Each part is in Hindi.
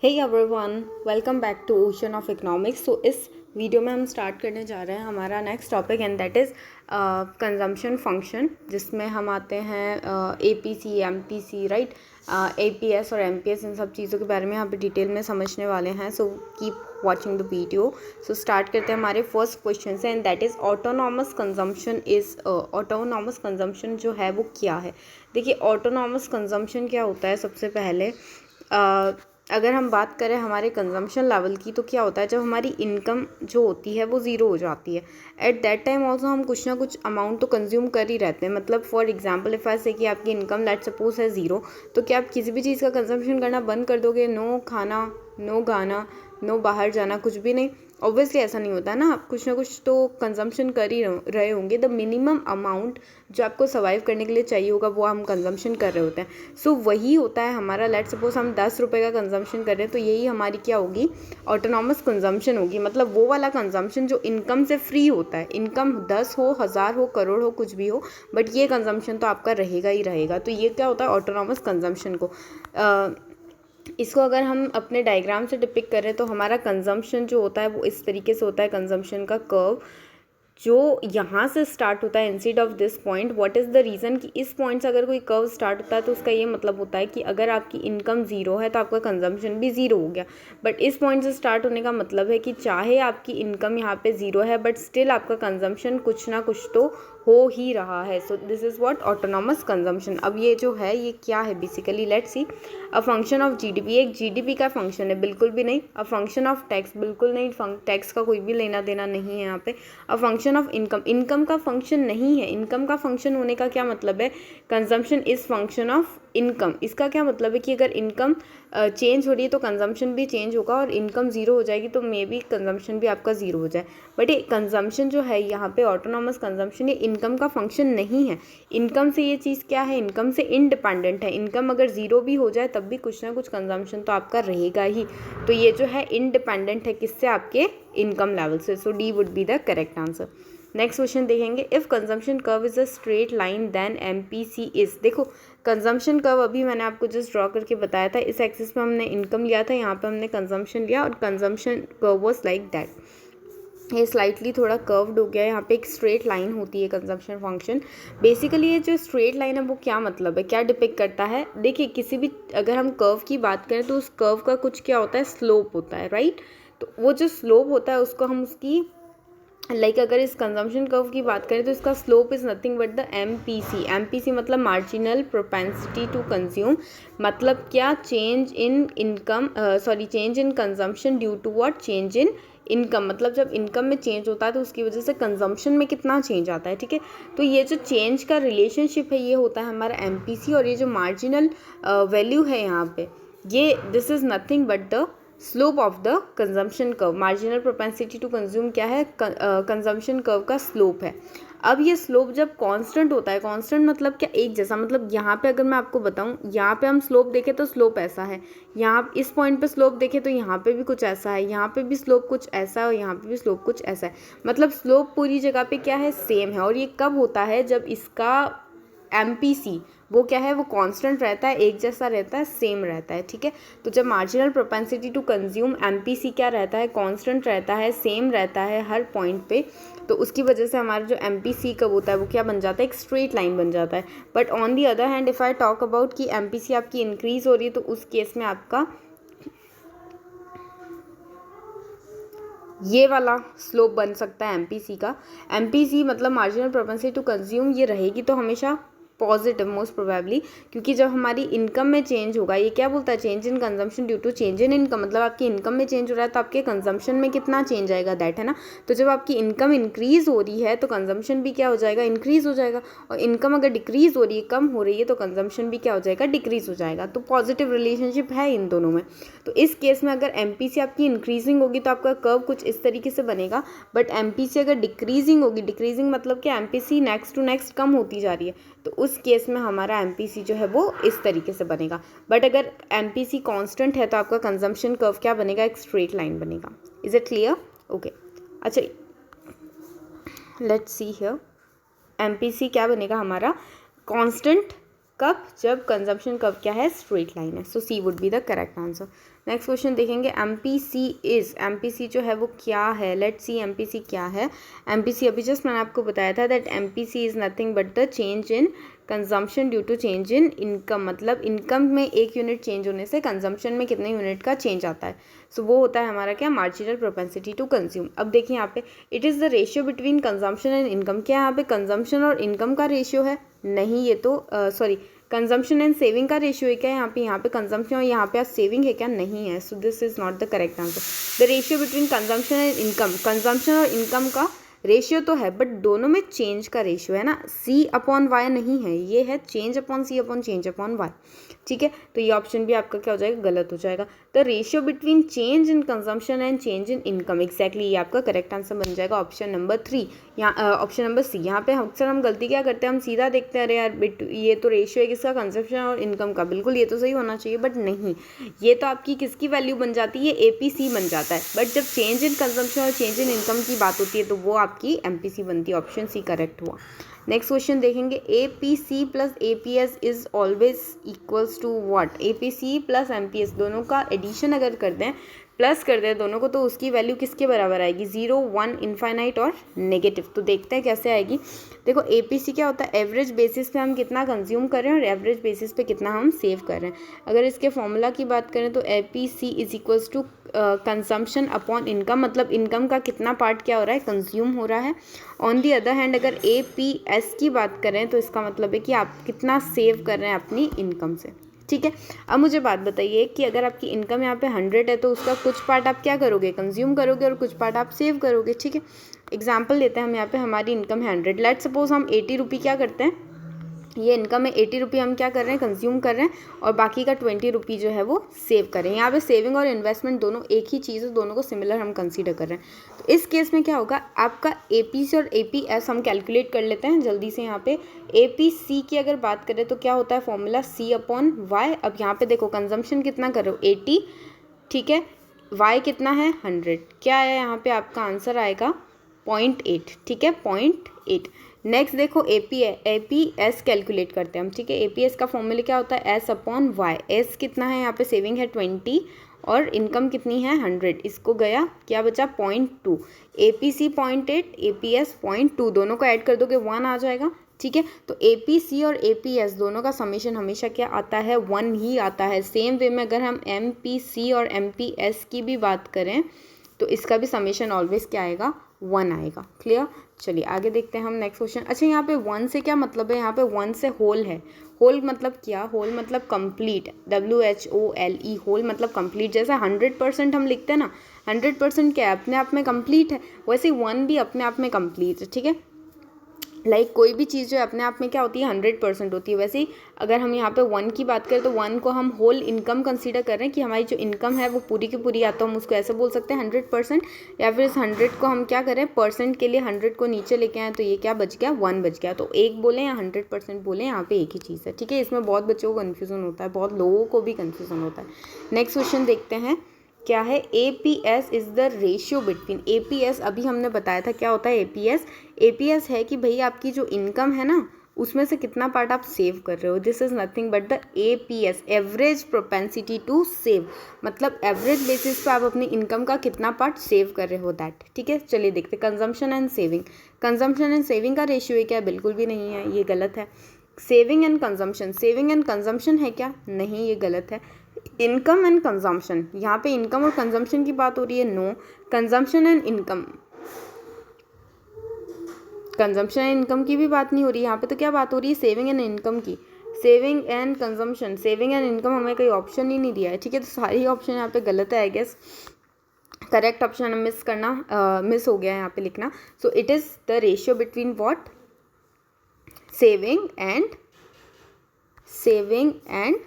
Hey everyone, welcome back to ocean of economics. तो इस वीडियो में हम स्टार्ट करने जा रहे हैं हमारा next topic and that is consumption function, जिसमें हम आते हैं एपीसी, एमपीसी, राइट, एपीएस और एमपीएस, इन सब चीज़ों के बारे में यहाँ पे डिटेल में समझने वाले हैं। So keep watching the video. So start करते हैं हमारे फर्स्ट क्वेश्चन से and that is autonomous consumption autonomous consumption जो है वो क्या है। देखिए, ऑटोनॉमस कंजम्पशन क्या होता है। सबसे पहले अगर हम बात करें हमारे कंजम्पशन लेवल की, तो क्या होता है, जब हमारी इनकम जो होती है वो ज़ीरो हो जाती है, एट दैट टाइम ऑल्सो हम कुछ ना कुछ अमाउंट तो कंज्यूम कर ही रहते हैं। मतलब फॉर एग्जांपल इफ़ आई से कि आपकी इनकम लेट सपोज है ज़ीरो, तो क्या आप किसी भी चीज़ का कंजम्पशन करना बंद कर दोगे? नो खाना, नो गाना, नो बाहर जाना, कुछ भी नहीं। ऑब्वियसली ऐसा नहीं होता ना, आप कुछ ना कुछ तो कंजम्पशन कर ही रहे होंगे। द मिनिमम अमाउंट जो आपको सर्वाइव करने के लिए चाहिए होगा वो हम कंजम्पशन कर रहे होते हैं। सो वही होता है हमारा। लेट सपोज हम 10 रुपये का कंजम्पशन कर रहे हैं, तो यही हमारी क्या होगी, ऑटोनॉमस कंजम्पशन होगी। मतलब वो वाला कंजम्पशन जो इनकम से फ्री होता है। इनकम 10 हो, 1000 हो, करोड़ हो, कुछ भी हो, बट ये कंजम्पशन तो आपका रहेगा ही रहेगा। तो ये क्या होता है ऑटोनॉमस कंजम्पशन को। इसको अगर हम अपने डायग्राम से डिपिक्ट करें तो हमारा कंजम्पशन जो होता है वो इस तरीके से होता है। कंजम्पशन का कर्व जो यहाँ से स्टार्ट होता है instead of this point. What is the reason कि इस पॉइंट से अगर कोई कर्व स्टार्ट होता है तो उसका ये मतलब होता है कि अगर आपकी इनकम ज़ीरो है तो आपका कंजम्पशन भी ज़ीरो हो गया। बट इस पॉइंट से स्टार्ट होने का मतलब है कि चाहे आपकी इनकम यहाँ पे ज़ीरो है बट स्टिल आपका कंजम्पशन कुछ ना कुछ तो हो ही रहा है। So this is what autonomous consumption. अब ये जो है ये क्या है basically, let's see. A function of GDP, एक जीडीपी का फंक्शन है, बिल्कुल भी नहीं। अ फंक्शन ऑफ टैक्स, बिल्कुल नहीं, टैक्स का कोई भी लेना देना नहीं है यहाँ पे। A function of income, income का फंक्शन नहीं है। इनकम का फंक्शन होने का क्या मतलब है, consumption is function of income. इसका क्या मतलब है कि अगर इनकम चेंज हो रही है तो कंजम्पशन भी चेंज होगा, और इनकम ज़ीरो हो जाएगी तो मे बी कंजम्पशन भी आपका ज़ीरो हो जाए। बट ये कंजम्पशन जो है यहाँ पे ऑटोनॉमस कंजम्पशन, ये इनकम का फंक्शन नहीं है। इनकम से ये चीज़ क्या है, इनकम से इंडिपेंडेंट है। इनकम अगर ज़ीरो भी हो जाए तब भी कुछ ना कुछ कंजम्पशन तो आपका रहेगा ही। तो ये जो है इंडिपेंडेंट है किससे, आपके इनकम लेवल से। So D would be the correct answer. Next question देखेंगे, if consumption curve is a straight line then MPC is. देखो, कंजम्पशन कर्व अभी मैंने आपको जस्ट ड्रॉ करके बताया था। इस एक्सिस पे हमने इनकम लिया था, यहाँ पे हमने कंजम्पशन लिया, और consumption curve was like that. ये स्लाइटली थोड़ा कर्व्ड हो गया है। यहाँ पे एक स्ट्रेट लाइन होती है कंजम्पशन फंक्शन। बेसिकली ये जो स्ट्रेट लाइन है वो क्या मतलब है, क्या डिपिक्ट करता है। देखिए, किसी भी अगर हम कर्व की बात करें तो उस कर्व का कुछ क्या होता है, स्लोप होता है, राइट। तो वो जो स्लोप होता है उसको हम उसकी अगर इस कंजम्पशन कर्व की बात करें तो इसका slope is nothing but the MPC. MPC मतलब मार्जिनल प्रोपेंसिटी टू कंज्यूम। मतलब क्या, change in income, change in consumption due to what, change in income. मतलब जब इनकम में चेंज होता है तो उसकी वजह से कंजम्पशन में कितना चेंज आता है, ठीक है। तो ये जो चेंज का रिलेशनशिप है ये होता है हमारा एमपीसी, और ये जो मार्जिनल वैल्यू है यहाँ पे, ये this is nothing but the slope of the consumption curve. Marginal propensity to consume क्या है, कंजम्पशन कर्व का स्लोप है। अब ये स्लोप जब कांस्टेंट होता है, कांस्टेंट मतलब क्या, एक जैसा। मतलब यहाँ पे अगर मैं आपको बताऊँ, यहाँ पे हम स्लोप देखें तो स्लोप ऐसा है, यहाँ इस पॉइंट पे स्लोप देखें तो यहाँ पे भी कुछ ऐसा है, यहाँ पे भी स्लोप कुछ ऐसा है, और यहाँ पे भी स्लोप कुछ ऐसा है। मतलब स्लोप पूरी जगह पे क्या है, सेम है। और ये कब होता है, जब इसका एमपीसी वो क्या है, वो कांस्टेंट रहता है, एक जैसा रहता है, सेम रहता है, ठीक है। तो जब marginal propensity to consume, MPC क्या रहता है, कांस्टेंट रहता है, सेम रहता है हर पॉइंट पे, तो उसकी वजह से हमारा जो एमपीसी कब होता है वो क्या बन जाता है, एक स्ट्रेट लाइन बन जाता है। But on the other hand if I talk about कि एमपीसी आपकी इंक्रीज हो रही है, तो उस केस में आपका ये वाला स्लोप बन सकता है एमपीसी का। एमपीसी मतलब मार्जिनल प्रोपेंसिटी टू कंज्यूम, ये रहेगी तो हमेशा पॉजिटिव मोस्ट प्रोबेबली, क्योंकि जब हमारी इनकम में चेंज होगा, ये क्या बोलता है, change in consumption due to change in income. मतलब आपकी इनकम में चेंज हो रहा है तो आपके कंजम्पशन में कितना चेंज आएगा, दैट है ना। तो जब आपकी इनकम इंक्रीज हो रही है तो कंजम्पशन भी क्या हो जाएगा, इंक्रीज हो जाएगा। और इनकम अगर डिक्रीज हो रही है, कम हो रही है, तो कंजम्पशन भी क्या हो जाएगा, डिक्रीज हो जाएगा। तो पॉजिटिव रिलेशनशिप है इन दोनों में। तो इस केस में अगर एमपीसी आपकी इंक्रीजिंग होगी तो आपका कर्व कुछ इस तरीके से बनेगा। बट एमपीसी अगर डिक्रीजिंग होगी, डिक्रीजिंग मतलब कि एमपीसी नेक्स्ट टू नेक्स्ट कम होती जा रही है, तो उस केस में हमारा एमपीसी जो है वो इस तरीके से बनेगा। बट अगर एमपीसी कांस्टेंट है तो आपका कंजम्पशन कर्व क्या बनेगा, एक स्ट्रेट लाइन बनेगा। Is it clear? ओके, अच्छा, लेट्स सी हियर। एमपीसी क्या बनेगा हमारा, कांस्टेंट कब? जब कंजम्पशन कर्व क्या है? स्ट्रेट लाइन है। So C would be the correct answer. Next question देखेंगे, एमपीसी जो है वो क्या है? लेट्स सी एमपीसी क्या है। एमपीसी अभी जस्ट मैंने आपको बताया था that MPC is nothing but the change in consumption due to change in income, मतलब इनकम में 1 यूनिट चेंज होने से कंजम्पशन में कितने यूनिट का चेंज आता है। सो वो होता है हमारा क्या? Marginal propensity to consume. अब देखिए यहाँ पे it is the ratio between consumption and income. क्या यहाँ पे कंजम्पशन और इनकम का रेशियो है? नहीं, ये तो सॉरी कंजम्पशन एंड सेविंग का रेशियो है क्या? यहाँ पे कंजम्पशन और यहाँ पे सेविंग है क्या? नहीं है। So this is not the correct answer. The ratio between consumption and income, consumption और इनकम का रेशियो तो है बट दोनों में चेंज का रेशियो है ना, सी अपॉन वाई नहीं है, ये है चेंज अपॉन सी अपॉन चेंज अपॉन वाई। ठीक है, तो ये ऑप्शन भी आपका क्या हो जाएगा? गलत हो जाएगा। The ratio between change in consumption and change in income, exactly ये आपका करेक्ट आंसर बन जाएगा ऑप्शन नंबर 3, यहाँ ऑप्शन नंबर सी। यहाँ पे अक्सर हम गलती क्या करते हैं, हम सीधा देखते हैं अरे यार ये तो रेशियो है किसका? कंजम्पशन और इनकम का, बिल्कुल ये तो सही होना चाहिए, बट नहीं, ये तो आपकी किसकी वैल्यू बन जाती है? एपीसी बन जाता है। बट जब चेंज इन कंजम्पशन और चेंज इन इनकम की बात होती है तो वो आपकी एमपीसी बनती है। ऑप्शन सी करेक्ट हुआ। नेक्स्ट क्वेश्चन देखेंगे, APC plus APS is always equals to what? APC plus MPS दोनों का एडिशन अगर कर दें, प्लस कर दें दोनों को, तो उसकी वैल्यू किसके बराबर आएगी? 0, 1, इनफाइनाइट और नेगेटिव। तो देखते हैं कैसे आएगी। देखो एपीसी क्या होता है? एवरेज बेसिस पे हम कितना कंज्यूम कर रहे हैं और एवरेज बेसिस पे कितना हम सेव कर रहे हैं। अगर इसके फॉर्मूला की बात करें तो APC is equals to consumption upon income, मतलब इनकम का कितना पार्ट क्या हो रहा है? कंज्यूम हो रहा है। ऑन दी अदर हैंड अगर एपीएस की बात करें तो इसका मतलब है कि आप कितना सेव कर रहे हैं अपनी इनकम से। ठीक है, अब मुझे बात बताइए कि अगर आपकी इनकम यहाँ पे 100 है तो उसका कुछ पार्ट आप क्या करोगे? कंज्यूम करोगे और कुछ पार्ट आप सेव करोगे। ठीक है, एग्जाम्पल लेते हैं हम, यहाँ पे हमारी इनकम है 100, लेट्स सपोज हम 80 रुपये क्या करते हैं, ये इनकम है 80 रुपये हम क्या कर रहे हैं? कंज्यूम कर रहे हैं और बाकी का 20 रुपये जो है वो सेव कर रहे हैं। यहाँ पे सेविंग और इन्वेस्टमेंट दोनों एक ही चीज़ है, दोनों को सिमिलर हम कंसीडर कर रहे हैं। तो इस केस में क्या होगा, आपका एपीसी और एपीएस हम कैलकुलेट कर लेते हैं जल्दी से। यहाँ पे एपीसी की अगर बात करें तो क्या होता है फॉर्मूला? सी अपॉन वाई। अब यहाँ पे देखो कंजम्पशन कितना कर रहे हो? 80, ठीक है, वाई कितना है? 100। क्या है यहाँ पे आपका आंसर आएगा? 0.8। ठीक है, 0.8। नेक्स्ट देखो एपीएस कैलकुलेट करते हैं हम। ठीक है, एपीएस का फॉर्मूला क्या होता है? S upon Y. एस कितना है यहाँ पे? सेविंग है 20 और इनकम कितनी है? 100। इसको गया क्या बचा? 0.2। एपीसी 0.8, एपीएस 0.2, दोनों को ऐड कर दोगे 1 आ जाएगा। ठीक है, तो एपीसी और एपीएस दोनों का समीशन हमेशा क्या आता है? 1 ही आता है। सेम वे में अगर हम एमपीसी और एमपीएस की भी बात करें तो इसका भी समीशन ऑलवेज क्या आएगा? 1 आएगा। क्लियर? चलिए आगे देखते हैं हम नेक्स्ट क्वेश्चन। अच्छा, यहाँ पे 1 से क्या मतलब है? यहाँ पे 1 से होल है। होल मतलब क्या? होल मतलब कंप्लीट, WHOLE, होल मतलब कंप्लीट। जैसे 100% हम लिखते हैं ना, 100% क्या है? अपने आप में कंप्लीट है, वैसे 1 भी अपने आप में कंप्लीट है। ठीक है, लाइक कोई भी चीज़ जो है अपने आप में क्या होती है? 100% होती है। वैसे ही अगर हम यहाँ पे 1 की बात करें तो 1 को हम होल इनकम कंसीडर कर रहे हैं कि हमारी जो इनकम है वो पूरी की पूरी, या तो हम उसको ऐसे बोल सकते हैं 100%, या फिर इस 100 को हम क्या करें? परसेंट के लिए 100 को नीचे लेके आए तो ये क्या बच गया? 1 बच गया। तो 1 बोलें या 100% बोलें, यहाँ पे एक ही चीज़ है। ठीक है, इसमें बहुत बच्चों को कन्फ्यूज़न होता है, बहुत लोगों को भी कन्फ्यूज़न होता है। नेक्स्ट क्वेश्चन देखते हैं क्या है। APS is the ratio between, APS अभी हमने बताया था क्या होता है एपीएस। एपीएस है कि भाई आपकी जो इनकम है ना उसमें से कितना पार्ट आप सेव कर रहे हो। This is nothing but the APS, average propensity to save, मतलब एवरेज बेसिस पे आप अपनी इनकम का कितना पार्ट सेव कर रहे हो दैट। ठीक है, चलिए देखते हैं consumption and saving. Consumption and saving का रेशियो है क्या? बिल्कुल भी नहीं है, ये गलत है। Saving and consumption, saving and consumption है क्या? नहीं, ये गलत है। इनकम एंड कंजम्पशन, यहाँ पे इनकम और कंजम्पशन की बात हो रही है, no. Consumption and income, consumption and income की भी बात नहीं हो रही यहाँ पे, तो क्या बात हो रही है? सेविंग एंड इनकम की। Saving and consumption, saving and income हमें कोई ऑप्शन ही नहीं दिया है। ठीक है, तो सारी ऑप्शन यहाँ पे गलत है I guess. Correct option miss हो गया है यहाँ पे लिखना। So it is the ratio between what? Saving and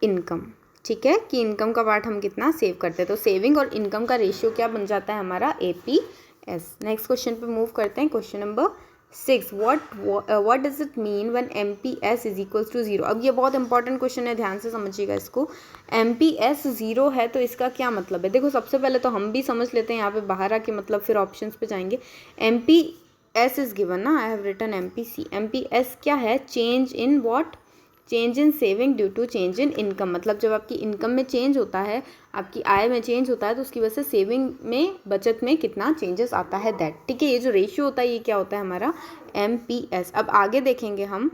income. ठीक है, कि इनकम का पार्ट हम कितना सेव करते हैं, तो सेविंग और इनकम का रेशियो क्या बन जाता है हमारा? एपीएस। नेक्स्ट क्वेश्चन पे मूव करते हैं। Question number 6, what does it mean when MPS is equals to 0? अब ये बहुत इंपॉर्टेंट क्वेश्चन है, ध्यान से समझिएगा इसको। एमपीएस 0 है तो इसका क्या मतलब है? देखो सबसे पहले तो हम भी समझ लेते हैं, यहाँ पे बाहर आके मतलब फिर ऑप्शंस पे जाएंगे। एस इज़ गिवन ना, I have written MPC। MPS क्या है? Change in what? Change in saving due to change in income. मतलब जब आपकी इनकम में चेंज होता है, आपकी आय में चेंज होता है, तो उसकी वजह से सेविंग में, बचत में कितना चेंजेस आता है, दैट। ठीक है, ये जो रेशियो होता है ये क्या होता है हमारा? MPS। अब आगे देखेंगे हम।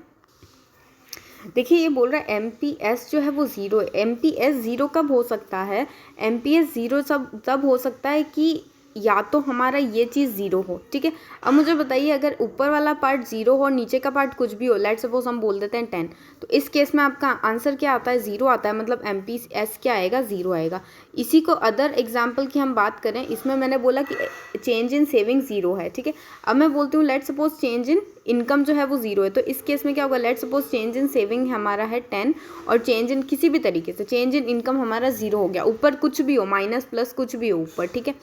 देखिए ये बोल रहा है MPS जो है वो ज़ीरो है। MPS ज़ीरो कब हो सकता है? MPS ज़ीरो तब हो सकता है कि या तो हमारा ये चीज़ ज़ीरो हो। ठीक है, अब मुझे बताइए, अगर ऊपर वाला पार्ट ज़ीरो हो और नीचे का पार्ट कुछ भी हो, लेट सपोज हम बोल देते हैं 10, तो इस केस में आपका आंसर क्या आता है? ज़ीरो आता है। मतलब MPS क्या आएगा? ज़ीरो आएगा। इसी को अदर एग्जाम्पल की हम बात करें, इसमें मैंने बोला कि चेंज इन सेविंग ज़ीरो है। ठीक है, अब मैं बोलती हूँ let suppose change in income जो है वो ज़ीरो है, तो इस केस में क्या होगा? Let suppose change in saving हमारा है 10 और चेंज इन किसी भी तरीके से चेंज इन इनकम हमारा ज़ीरो हो गया। ऊपर कुछ भी हो, माइनस प्लस कुछ भी हो ऊपर, ठीक है,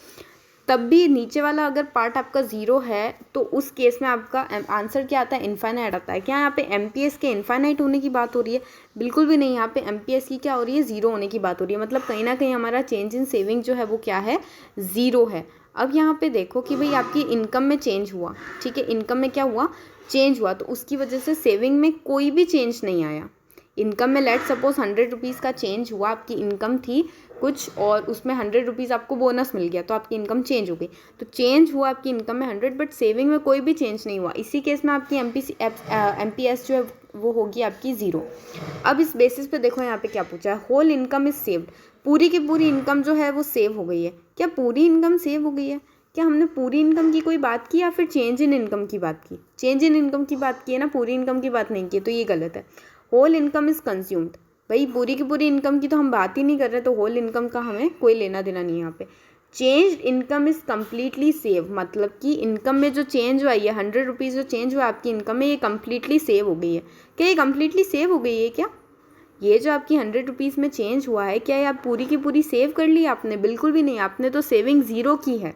तब भी नीचे वाला अगर पार्ट आपका ज़ीरो है तो उस केस में आपका आंसर क्या आता है? इनफाइनाइट आता है। क्या यहाँ पे MPS के इनफाइनाइट होने की बात हो रही है? बिल्कुल भी नहीं। यहाँ पे MPS की क्या हो रही है? ज़ीरो होने की बात हो रही है। मतलब कहीं ना कहीं हमारा चेंज इन सेविंग जो है वो क्या है? ज़ीरो है। अब यहाँ पे देखो कि भाई आपकी इनकम में चेंज हुआ। ठीक है, इनकम में क्या हुआ? चेंज हुआ, तो उसकी वजह से सेविंग में कोई भी चेंज नहीं आया। इनकम में लेट सपोज 100 रुपीज़ का चेंज हुआ, आपकी इनकम थी कुछ और उसमें 100 रुपीज़ आपको बोनस मिल गया, तो आपकी इनकम चेंज हो गई। तो चेंज हुआ आपकी इनकम में 100, बट सेविंग में कोई भी चेंज नहीं हुआ। इसी केस में आपकी MPS जो है वो होगी आपकी ज़ीरो। अब इस बेसिस पे देखो यहाँ पे क्या पूछा है? Whole income is saved. पूरी की पूरी इनकम जो है वो सेव हो गई है। क्या पूरी इनकम सेव हो गई है? क्या हमने पूरी इनकम की कोई बात की या फिर चेंज इन इनकम की बात की? चेंज इन इनकम की बात की है ना, पूरी इनकम की बात नहीं की, तो ये गलत है। Whole income is consumed. भाई पूरी की पूरी इनकम की तो हम बात ही नहीं कर रहे, तो होल इनकम का हमें कोई लेना देना नहीं है यहाँ पे। Change income is completely save, मतलब कि इनकम में जो चेंज हुआ, ये 100 रुपीज़ जो चेंज हुआ आपकी इनकम में, ये कम्प्लीटली सेव हो गई है। क्या ये कम्प्लीटली सेव हो गई है? क्या ये जो आपकी 100 रुपीज़ में चेंज हुआ है, क्या ये आप पूरी की पूरी सेव कर ली आपने? बिल्कुल भी नहीं, आपने तो सेविंग ज़ीरो की है।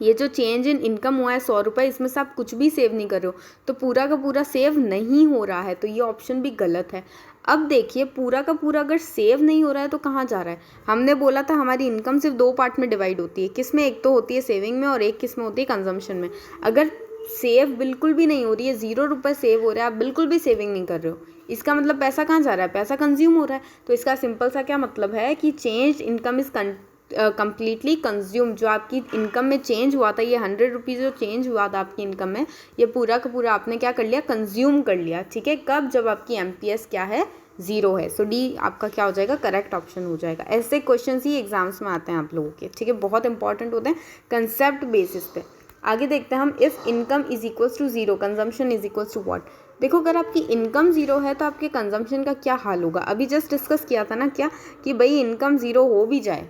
ये जो चेंज इन इनकम हुआ है 100 रुपये, इसमें से आप कुछ भी सेव नहीं कर रहे हो, तो पूरा का पूरा सेव नहीं हो रहा है, तो ये ऑप्शन भी गलत है। अब देखिए, पूरा का पूरा अगर सेव नहीं हो रहा है तो कहाँ जा रहा है? हमने बोला था हमारी इनकम सिर्फ दो पार्ट में डिवाइड होती है। किस में? एक तो होती है सेविंग में और एक किस में होती है? कंजम्पशन में। अगर सेव बिल्कुल भी नहीं हो रही है, 0 रुपये सेव हो रहा है, आप बिल्कुल भी सेविंग नहीं कर रहे हो, इसका मतलब पैसा कहाँ जा रहा है? पैसा कंज्यूम हो रहा है। तो इसका सिंपल सा क्या मतलब है कि change income is completely consume. जो आपकी इनकम में चेंज हुआ था, ये 100 रुपीज़ जो चेंज हुआ था आपकी इनकम में, ये पूरा का पूरा आपने क्या कर लिया? कंज्यूम कर लिया। ठीक है, कब? जब आपकी MPS क्या है? ज़ीरो है। सो डी आपका क्या हो जाएगा? करेक्ट ऑप्शन हो जाएगा। ऐसे क्वेश्चन ही एग्जाम्स में आते हैं आप लोगों के। ठीक है, बहुत इंपॉर्टेंट होते हैं कंसेप्ट बेसिस पे। आगे देखते हैं हम, if income is equals to zero consumption is equals to what. देखो, अगर आपकी इनकम ज़ीरो है तो आपके कंजम्पशन का क्या हाल होगा? अभी जस्ट डिस्कस किया था ना क्या, कि भाई इनकम ज़ीरो हो भी जाए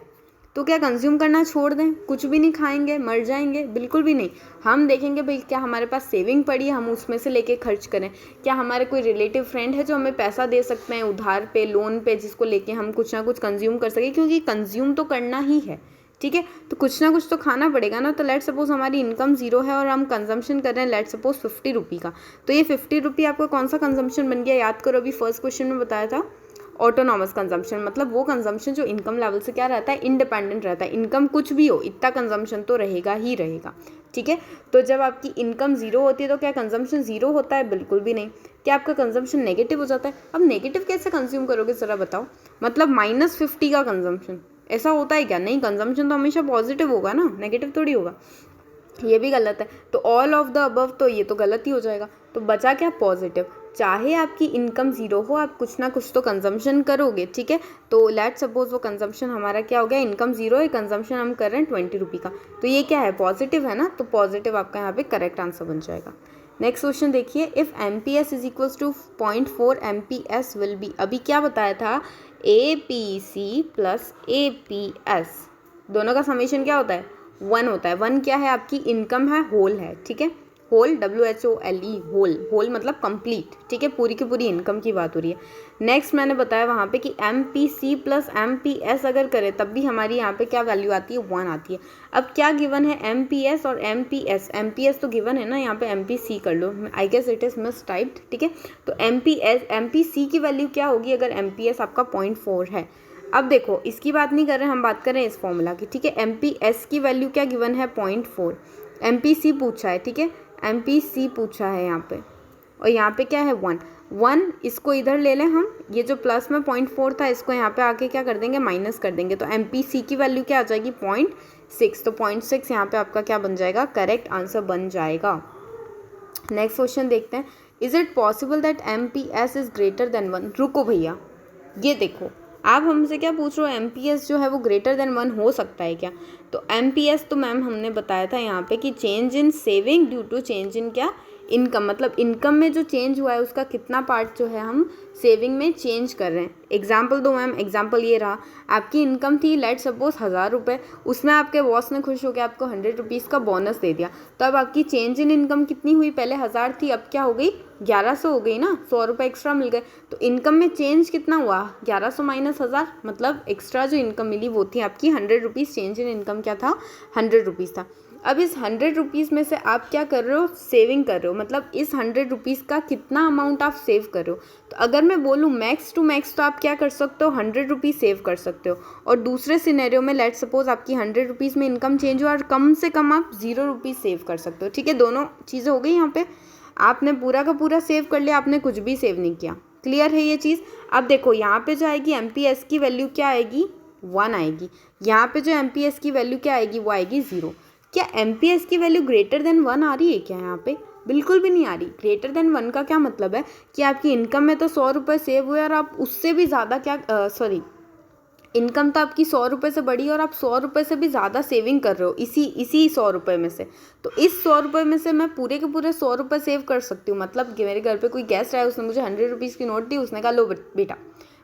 तो क्या कंज्यूम करना छोड़ दें? कुछ भी नहीं खाएंगे, मर जाएंगे? बिल्कुल भी नहीं। हम देखेंगे भाई क्या हमारे पास सेविंग पड़ी है, हम उसमें से लेके खर्च करें। क्या हमारे कोई रिलेटिव फ्रेंड है जो हमें पैसा दे सकते हैं उधार पे, लोन पे, जिसको लेके हम कुछ ना कुछ कंज्यूम कर सकें? क्योंकि कंज्यूम तो करना ही है। ठीक है, तो कुछ ना कुछ तो खाना पड़ेगा ना। तो लेट सपोज हमारी इनकम ज़ीरो है और हम कंजम्पशन कर रहे हैं लेट सपोज 50 रुपये का, तो ये 50 रुपये आपका कौन सा कंजम्पशन बन गया? याद करो, अभी फर्स्ट क्वेश्चन में बताया था ऑटोनॉमस कंजम्पशन, मतलब वो कंजम्पशन जो इनकम लेवल से क्या रहता है? इंडिपेंडेंट रहता है। इनकम कुछ भी हो, इतना कंजम्पशन तो रहेगा ही रहेगा। ठीक है, तो जब आपकी इनकम ज़ीरो होती है तो क्या कंजम्पशन ज़ीरो होता है? बिल्कुल भी नहीं। क्या आपका कंजम्पशन नेगेटिव हो जाता है? अब नेगेटिव कैसे कंज्यूम करोगे ज़रा बताओ? मतलब -50 का कंजम्पशन, ऐसा होता है क्या? नहीं, कंजम्पशन तो हमेशा पॉजिटिव होगा ना, नेगेटिव थोड़ी होगा। ये भी गलत है। तो ऑल ऑफ द अबव, तो ये तो गलत ही हो जाएगा। तो बचा क्या? पॉजिटिव। चाहे आपकी इनकम ज़ीरो हो, आप कुछ ना कुछ तो कंजम्पशन करोगे। ठीक है, तो लेट सपोज वो कंजम्पशन हमारा क्या हो गया? इनकम ज़ीरो है, कंजम्पशन हम कर रहे हैं 20 रुपये का, तो ये क्या है? पॉजिटिव है ना, तो पॉजिटिव आपका यहाँ पे करेक्ट आंसर बन जाएगा। नेक्स्ट क्वेश्चन देखिए, if MPS is equals to 0.4 MPS will be. अभी क्या बताया था? APC प्लस APS, दोनों का समेशन क्या होता है? 1 होता है। 1 क्या है? आपकी इनकम है, होल है। ठीक है, होल, WHOLE, होल। होल मतलब कंप्लीट। ठीक है, पूरी की पूरी इनकम की बात हो रही है। नेक्स्ट मैंने बताया वहाँ पे कि MPC प्लस MPS अगर करें तब भी हमारी यहाँ पे क्या वैल्यू आती है? 1 आती है। अब क्या गिवन है? MPS और MPS। MPS तो गिवन है ना, यहाँ पे MPC कर लो, I guess it is mistyped. ठीक है, तो MPC की वैल्यू क्या होगी अगर MPS आपका 0.4 है? अब देखो, इसकी बात नहीं कर रहे हम, बात कर रहे हैं इस फॉर्मूला की। ठीक है, MPS की वैल्यू क्या गिवन है? 0.4। MPC पूछा है। ठीक है, MPC पूछा है यहाँ पे, और यहाँ पे क्या है 1, इसको इधर ले लें हम, ये जो प्लस में 0.4 था इसको यहाँ पे आके क्या कर देंगे, माइनस कर देंगे, तो MPC की वैल्यू क्या आ जाएगी 0.6, तो 0.6 यहाँ पे आपका क्या बन जाएगा, करेक्ट आंसर बन जाएगा। नेक्स्ट क्वेश्चन देखते हैं, is it possible that MPS is greater than 1। रुको भैया, ये देखो आप हमसे क्या पूछ रहे हो, MPS जो है वो ग्रेटर देन 1 हो सकता है क्या। तो MPS तो मैम हमने बताया था यहाँ पे कि change in saving due to change in क्या, इनकम, मतलब इनकम में जो चेंज हुआ है उसका कितना पार्ट जो है हम सेविंग में चेंज कर रहे हैं। एग्जाम्पल दो मैम, एग्जाम्पल ये रहा, आपकी इनकम थी लेट सपोज 1000 रुपये, उसमें आपके बॉस ने खुश होकर आपको 100 रुपीज़ का बोनस दे दिया, तो अब आपकी चेंज इन इनकम कितनी हुई, पहले 1000 थी, अब क्या हो गई 1100 हो गई ना, 100 रुपये एक्स्ट्रा मिल गए, तो इनकम में चेंज कितना हुआ 1100 माइनस 1000, मतलब एक्स्ट्रा जो इनकम मिली वो थी आपकी 100 रुपीज़, चेंज इन इनकम क्या था 100 रुपीज़ था। अब इस 100 रुपीज़ में से आप क्या कर रहे हो, सेविंग कर रहे हो, मतलब इस 100 रुपीज़ का कितना अमाउंट आप सेव कर रहे हो। तो अगर मैं बोलूँ मैक्स टू मैक्स तो आप क्या कर सकते हो, 100 रुपीज़ सेव कर सकते हो, और दूसरे सिनेरियो में लेट सपोज आपकी 100 रुपीज़ में इनकम चेंज हुआ और कम से कम आप 0 रुपीज़ सेव कर सकते हो। ठीक है, दोनों चीज़ें हो गई, यहाँ पे आपने पूरा का पूरा सेव कर लिया, आपने कुछ भी सेव नहीं किया। क्लियर है ये चीज़। अब देखो यहाँ पे जो आएगी MPS की वैल्यू क्या आएगी 1 आएगी, यहाँ पे जो MPS की वैल्यू क्या आएगी वो आएगी 0। क्या MPS की वैल्यू ग्रेटर देन 1 आ रही है क्या यहाँ पे, बिल्कुल भी नहीं आ रही। ग्रेटर देन 1 का क्या मतलब है कि आपकी इनकम में तो 100 रुपये सेव हुए और आप उससे भी ज़्यादा क्या इनकम तो आपकी 100 रुपये से बढ़ी और आप 100 रुपये से भी ज़्यादा सेविंग कर रहे हो इसी 100 रुपये में से। तो इस 100 रुपये में से मैं पूरे के पूरे 100 रुपये सेव कर सकती हूँ। मतलब कि मेरे घर पे कोई गेस्ट आया, उसने मुझे 100 रुपीज़ की नोट दी, उसने कहा लो बेटा,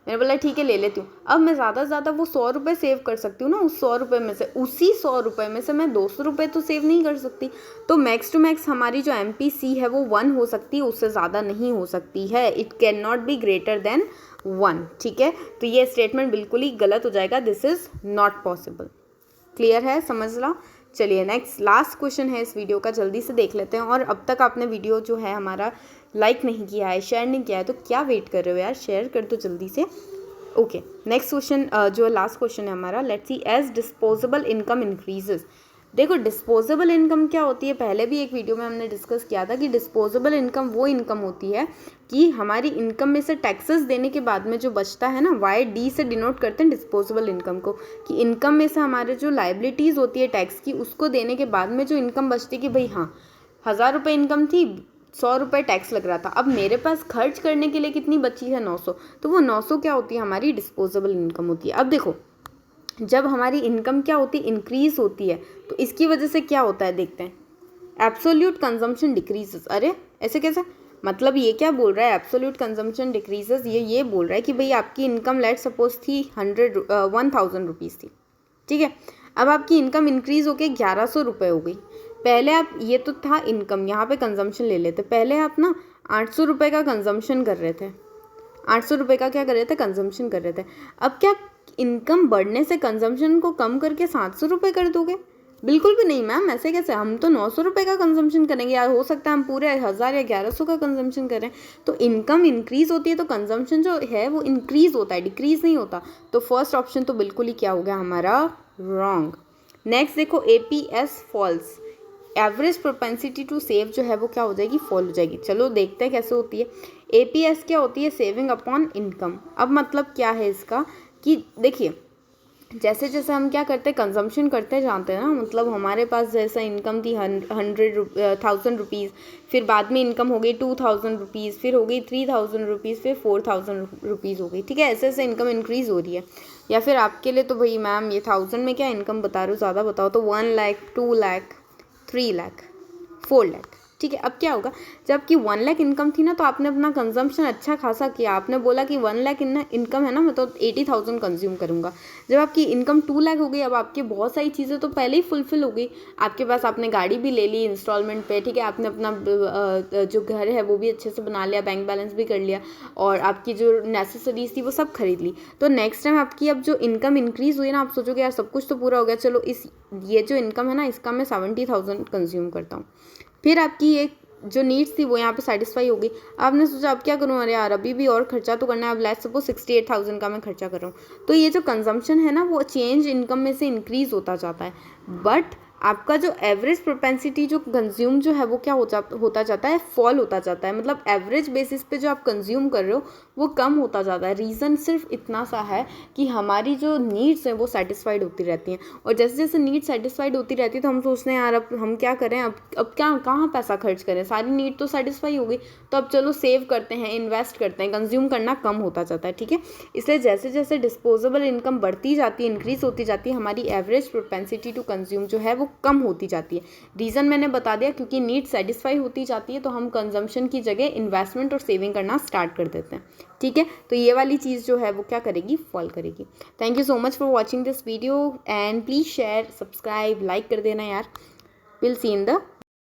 मैंने बोला ठीक है ले लेती हूँ। अब मैं ज़्यादा से ज़्यादा वो 100 रुपये सेव कर सकती हूँ ना उस 100 रुपये में से, उसी 100 रुपये में से मैं 200 रुपये तो सेव नहीं कर सकती। तो मैक्स टू मैक्स हमारी जो MPC है वो 1 हो सकती है, उससे ज़्यादा नहीं हो सकती है। It can not be greater than 1। ठीक है, तो ये स्टेटमेंट बिल्कुल ही गलत हो जाएगा, this is not possible. Clear है, समझ लो। चलिए नेक्स्ट लास्ट क्वेश्चन है इस वीडियो का, जल्दी से देख लेते हैं। और अब तक आपने वीडियो जो है हमारा लाइक नहीं किया है, शेयर नहीं किया है, तो क्या वेट कर रहे हो यार, शेयर कर दो जल्दी से। ओके, नेक्स्ट क्वेश्चन जो लास्ट क्वेश्चन है हमारा, let's see, as disposable income increases. देखो डिस्पोजेबल इनकम क्या होती है, पहले भी एक वीडियो में हमने डिस्कस किया था कि डिस्पोजेबल इनकम वो इनकम होती है कि हमारी इनकम में से टैक्सेस देने के बाद में जो बचता है ना, YD से डिनोट करते हैं डिस्पोजेबल इनकम को, कि इनकम में से हमारे जो लाइबिलिटीज़ होती है टैक्स की, उसको देने के बाद में जो इनकम बचती है कि भाई हाँ 1000 रुपये इनकम थी, 100 रुपये टैक्स लग रहा था, अब मेरे पास खर्च करने के लिए कितनी बची है 900, तो वो 900 क्या होती है हमारी डिस्पोजेबल इनकम होती है। अब देखो जब हमारी इनकम क्या होती है इंक्रीज होती है, तो इसकी वजह से क्या होता है देखते हैं, एब्सोल्यूट कंजम्पशन डिक्रीजेस। अरे ऐसे कैसे, मतलब ये क्या बोल रहा है एब्सोल्यूट कंजम्पशन डिक्रीजेस, ये बोल रहा है कि भाई आपकी इनकम लेट सपोज थी 1000 रुपीज़ थी, ठीक है, अब आपकी इनकम इंक्रीज होके 1100 रुपये हो गई। पहले आप, ये तो था इनकम, यहाँ पे कंजम्पशन ले लेते, पहले आप ना 800 रुपये का कंजम्पशन कर रहे थे, 800 रुपये का क्या कर रहे थे कंजम्पशन कर रहे थे। अब क्या इनकम बढ़ने से कंजम्पशन को कम करके 700 रुपये कर दोगे, बिल्कुल भी नहीं मैम, ऐसे कैसे, हम तो 900 रुपये का कंजम्पशन करेंगे, या हो सकता है हम पूरे 1000 या 1100 का कंजम्पशन करें। तो इनकम इंक्रीज होती है तो कंजम्पशन जो है वो इंक्रीज होता है, डिक्रीज नहीं होता। तो फर्स्ट ऑप्शन तो बिल्कुल ही क्या हो गया हमारा, रॉन्ग। नेक्स्ट देखो, APS falls, average propensity to save जो है वो क्या हो जाएगी, फॉल हो जाएगी। चलो देखते हैं कैसे होती है। APS क्या होती है, सेविंग अपॉन इनकम। अब मतलब क्या है इसका कि देखिए जैसे जैसे हम क्या करते हैं कंजम्पशन करते जाते हैं ना, मतलब हमारे पास जैसा इनकम थी 1000 रुपीज़, फिर बाद में इनकम हो गई 2000 रुपीज़, फिर हो गई 3000 रुपीज़, फिर 4000 रुपीज़ हो गई, ठीक है, ऐसे ऐसे इनकम इंक्रीज़ हो रही है। या फिर आपके लिए तो भाई मैम ये 1000 में क्या इनकम बता रहे हो, ज़्यादा बताओ तो 1 लाख, 2 लाख, 3 लाख, 4 लाख, ठीक है। अब क्या होगा, जब कि 1 लाख इनकम थी ना, तो आपने अपना कंजम्पशन अच्छा खासा किया, आपने बोला कि 1 लाख इनकम है ना, मैं तो 80,000 कंज्यूम करूँगा। जब आपकी इनकम 2 लाख हो गई, अब आपकी बहुत सारी चीज़ें तो पहले ही फुलफिल हो गई, आपके पास आपने गाड़ी भी ले ली इंस्टॉलमेंट पे, ठीक है, आपने अपना जो घर है वो भी अच्छे से बना लिया, बैंक बैलेंस भी कर लिया, और आपकी जो नेसेसरीज थी वो सब खरीद ली। तो नेक्स्ट टाइम आपकी अब जो इनकम इंक्रीज़ हुई ना, आप सोचोगे यार सब कुछ तो पूरा हो गया, चलो ये जो इनकम है ना इसका मैं 70,000 कंज्यूम करता हूँ। फिर आपकी एक जो नीड्स थी वो यहाँ पे सेटिस्फाई हो गई, आपने सोचा अब क्या करूँ, अरे यार अभी भी और खर्चा तो करना है, अब लेट्स सपोज 68,000 का मैं खर्चा कर रहा हूँ। तो ये जो कंजम्पशन है ना वो चेंज इनकम में से इंक्रीज़ होता जाता है, बट आपका जो एवरेज प्रोपेंसिटी जो कंज्यूम जो है वो क्या होता जाता है, फॉल होता जाता है। मतलब एवरेज बेसिस पे जो आप कंज्यूम कर रहे हो वो कम होता जाता है। रीज़न सिर्फ इतना सा है कि हमारी जो नीड्स हैं वो सेटिस्फाइड होती रहती हैं, और जैसे जैसे नीड सेटिस्फाइड होती रहती है तो हम सोचते हैं यार अब हम क्या करें, अब क्या कहाँ पैसा खर्च करें, सारी नीड तो सेटिस्फाई हो गई, तो अब चलो सेव करते हैं, इन्वेस्ट करते हैं, कंज्यूम करना कम होता जाता है। ठीक है, इसलिए जैसे जैसे डिस्पोजेबल इनकम बढ़ती जाती है, इंक्रीज होती जाती है, हमारी एवरेज प्रोपेंसिटी टू कंज्यूम जो है वो कम होती जाती है। रीज़न मैंने बता दिया, क्योंकि नीड सेटिस्फाई होती जाती है तो हम कंजम्पशन की जगह इन्वेस्टमेंट और सेविंग करना स्टार्ट कर देते हैं। ठीक है, तो ये वाली चीज़ जो है वो क्या करेगी, फॉल करेगी। Thank you so much for watching this video and please share, subscribe, like कर देना यार। Will see in the